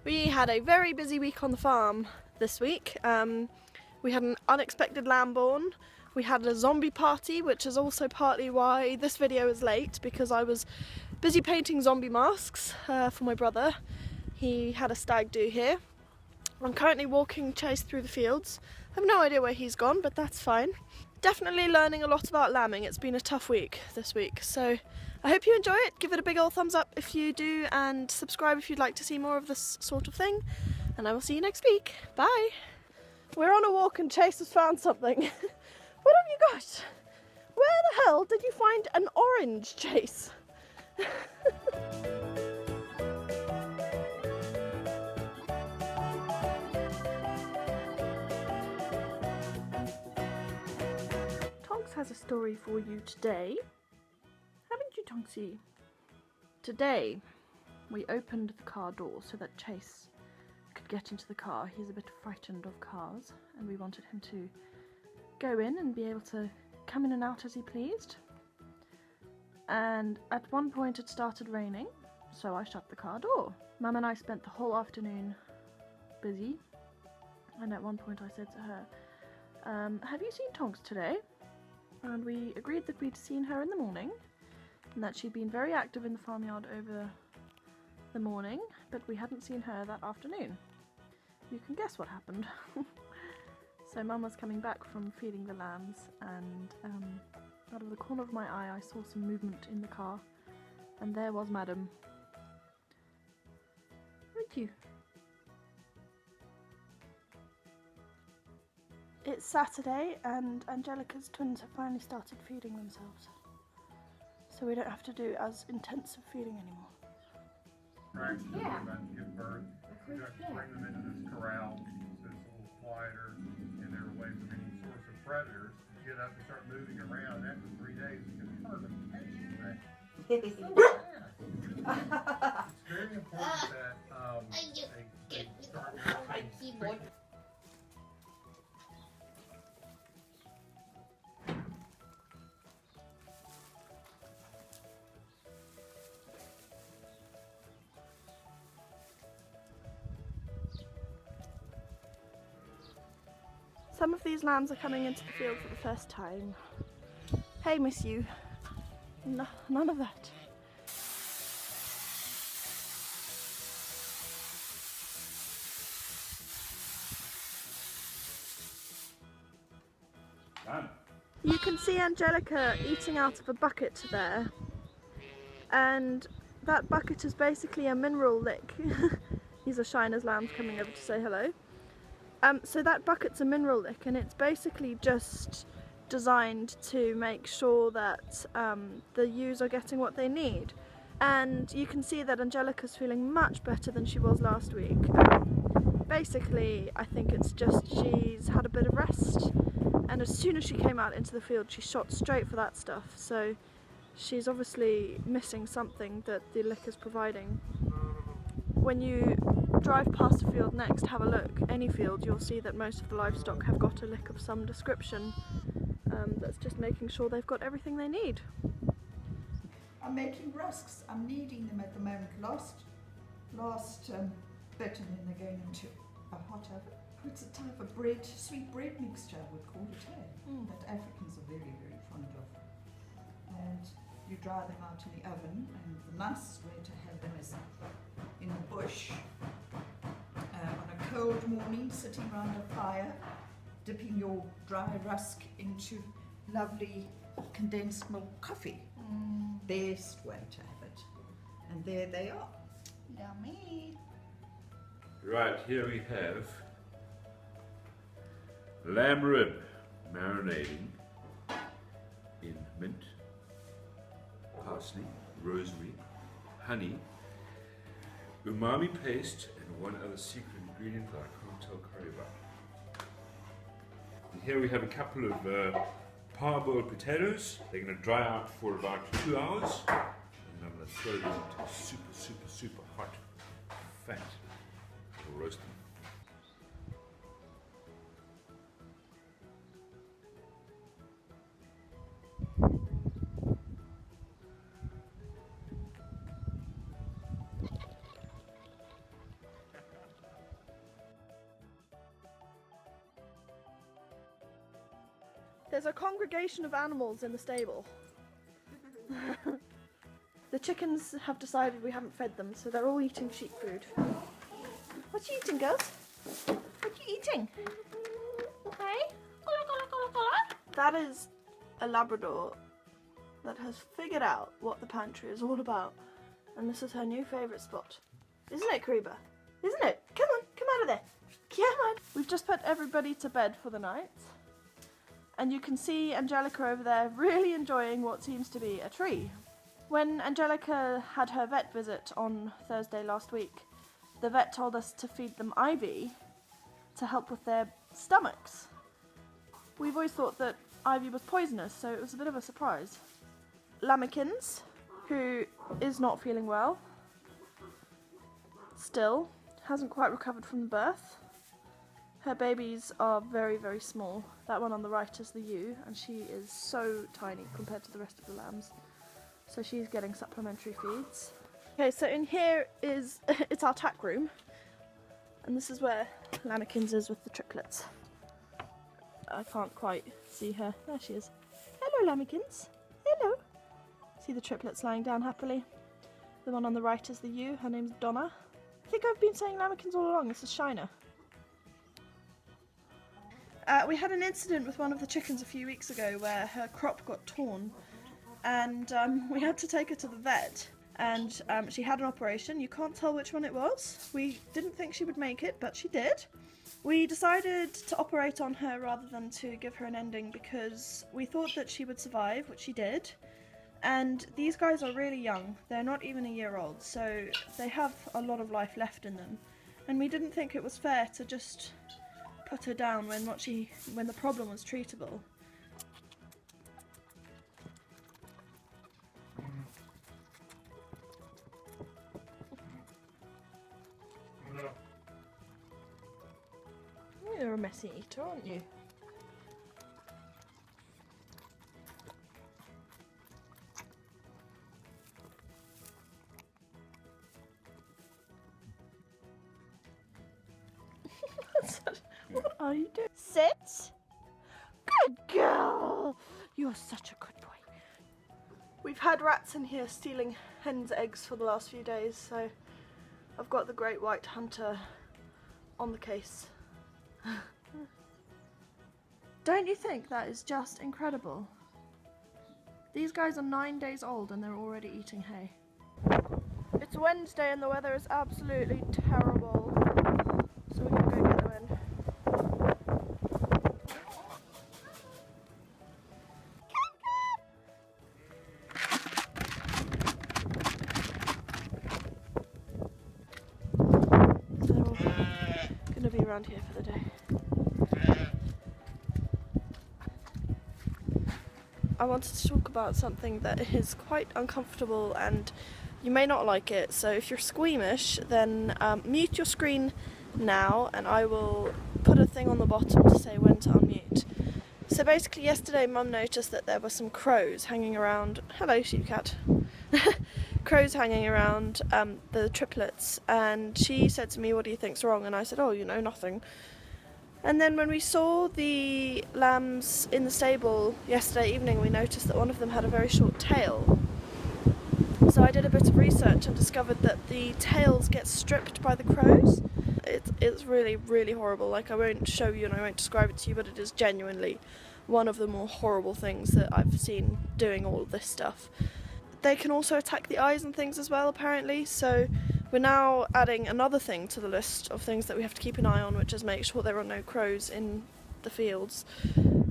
We had a very busy week on the farm this week. We had an unexpected lamb born. We had a zombie party, which is also partly why this video is late, because I was busy painting zombie masks for my brother. He had a stag do here. I'm currently walking Chase through the fields. I have no idea where he's gone, but that's fine. Definitely learning a lot about lambing. It's been a tough week this week, so I hope you enjoy it. Give it a big old thumbs up if you do, and subscribe if you'd like to see more of this sort of thing. And I will see you next week. Bye! We're on a walk and Chase has found something. What have you got? Where the hell did you find an orange, Chase? Tonks has a story for you today. Haven't you, Tonksy? Today, we opened the car door so that Chase could get into the car. He's a bit frightened of cars, and we wanted him to go in and be able to come in and out as he pleased. And at one point it started raining, so I shut the car door. Mum and I spent the whole afternoon busy, and at one point I said to her, have you seen Tonks today? And we agreed that we'd seen her in the morning, and that she'd been very active in the farmyard over the morning, but we hadn't seen her that afternoon. You can guess what happened. So Mum was coming back from feeding the lambs, and out of the corner of my eye I saw some movement in the car, and there was Madam. Thank you. It's Saturday and Angelica's twins have finally started feeding themselves, so we don't have to do as intensive feeding anymore. Practice about to give birth. You have to bring them into this corral so it's a little quieter and they're away from any source of predators. Get up and start moving around. After 3 days, it's going to be hard to pace. It's very important that they start moving. Some of these lambs are coming into the field for the first time. Hey, miss you. No, none of that. You can see Angelica eating out of a bucket there, and that bucket is basically a mineral lick. These are Shiner's lambs coming over to say hello. So that bucket's a mineral lick, and it's basically just designed to make sure that the ewes are getting what they need. And you can see that Angelica's feeling much better than she was last week. Basically, I think it's just she's had a bit of rest, and as soon as she came out into the field she shot straight for that stuff, so she's obviously missing something that the lick is providing. When you drive past a field next, have a look, any field, you'll see that most of the livestock have got a lick of some description. That's just making sure they've got everything they need. I'm making rusks. I'm kneading them at the moment. Last bit, and then they're going into a hot oven. It's a type of bread, sweet bread mixture, I would call it, that Africans are very, very fond of. And you dry them out in the oven, and the nicest way to have them is in the bush on a cold morning, sitting around a fire, dipping your dry rusk into lovely condensed milk coffee. Best way to have it. And there they are. Yummy. Right, here we have lamb rib marinating in mint, parsley, rosemary, honey, umami paste, and one other secret ingredient that I can't tell Curry about. And here we have a couple of parboiled potatoes. They're going to dry out for about 2 hours, and I'm going to throw them into super hot fat to roast them. There's a congregation of animals in the stable. The chickens have decided we haven't fed them, so they're all eating sheep food. What you eating, girls? What you eating? Hey? That is a Labrador that has figured out what the pantry is all about. And this is her new favourite spot. Isn't it, Kariba? Isn't it? Come on, come out of there. Come on. We've just put everybody to bed for the night. And you can see Angelica over there really enjoying what seems to be a tree. When Angelica had her vet visit on Thursday last week, the vet told us to feed them ivy to help with their stomachs. We've always thought that ivy was poisonous, so it was a bit of a surprise. Lamekins, who is not feeling well, still hasn't quite recovered from the birth. Her babies are very, very small. That one on the right is the ewe, and she is so tiny compared to the rest of the lambs. So she's getting supplementary feeds. Okay, so in here is, it's our tack room. And this is where Lamekins is with the triplets. I can't quite see her. There she is. Hello, Lamekins. Hello. See the triplets lying down happily. The one on the right is the ewe. Her name's Donna. I think I've been saying Lamekins all along. This is Shiner. We had an incident with one of the chickens a few weeks ago where her crop got torn, and we had to take her to the vet, and she had an operation. You can't tell which one it was. We didn't think she would make it, but she did. We decided to operate on her rather than to give her an ending because we thought that she would survive, which she did. And these guys are really young. They're not even a year old, so they have a lot of life left in them. And we didn't think it was fair to just put her down when the problem was treatable. You're a messy eater, aren't you? What are you doing? Sit. Good girl. You're such a good boy. We've had rats in here stealing hens' eggs for the last few days, so I've got the great white hunter on the case. Don't you think that is just incredible? These guys are 9 days old and they're already eating hay. It's Wednesday and the weather is absolutely terrible, so we're gonna go get them in. So they're all gonna be around here for the day. I wanted to talk about something that is quite uncomfortable and you may not like it, so if you're squeamish then mute your screen now and I will put a thing on the bottom to say when to unmute. So basically yesterday Mum noticed that there were some crows hanging around, hello sheep cat, crows hanging around the triplets, and she said to me, what do you think's wrong? And I said, oh, you know, nothing. And then when we saw the lambs in the stable yesterday evening, we noticed that one of them had a very short tail. So I did a bit of research and discovered that the tails get stripped by the crows. It's really, really horrible. Like, I won't show you and I won't describe it to you, but it is genuinely one of the more horrible things that I've seen doing all of this stuff. They can also attack the eyes and things as well, apparently, so we're now adding another thing to the list of things that we have to keep an eye on, which is make sure there are no crows in the fields.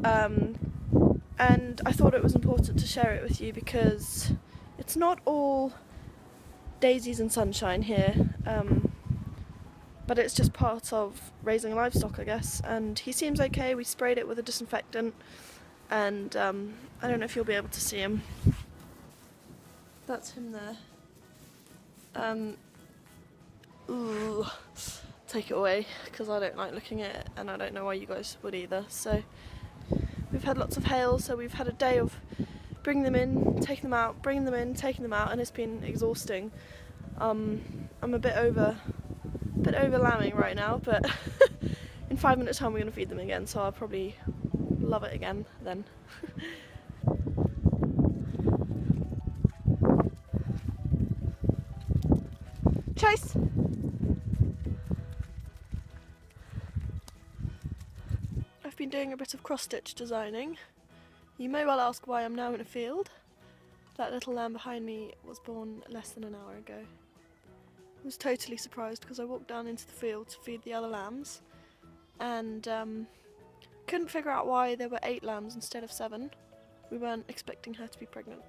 And I thought it was important to share it with you because it's not all daisies and sunshine here, but it's just part of raising livestock, I guess. And he seems okay. We sprayed it with a disinfectant, and I don't know if you'll be able to see him. That's him there. Ooh, take it away, because I don't like looking at it, and I don't know why you guys would either. So we've had lots of hail, so we've had a day of bringing them in, taking them out, bringing them in, taking them out, and it's been exhausting. I'm a bit over lambing right now, but in 5 minutes time we're going to feed them again, so I'll probably love it again then. Chase! I've been doing a bit of cross-stitch designing. You may well ask why I'm now in a field. That little lamb behind me was born less than an hour ago. I was totally surprised because I walked down into the field to feed the other lambs and couldn't figure out why there were 8 lambs instead of 7. We weren't expecting her to be pregnant.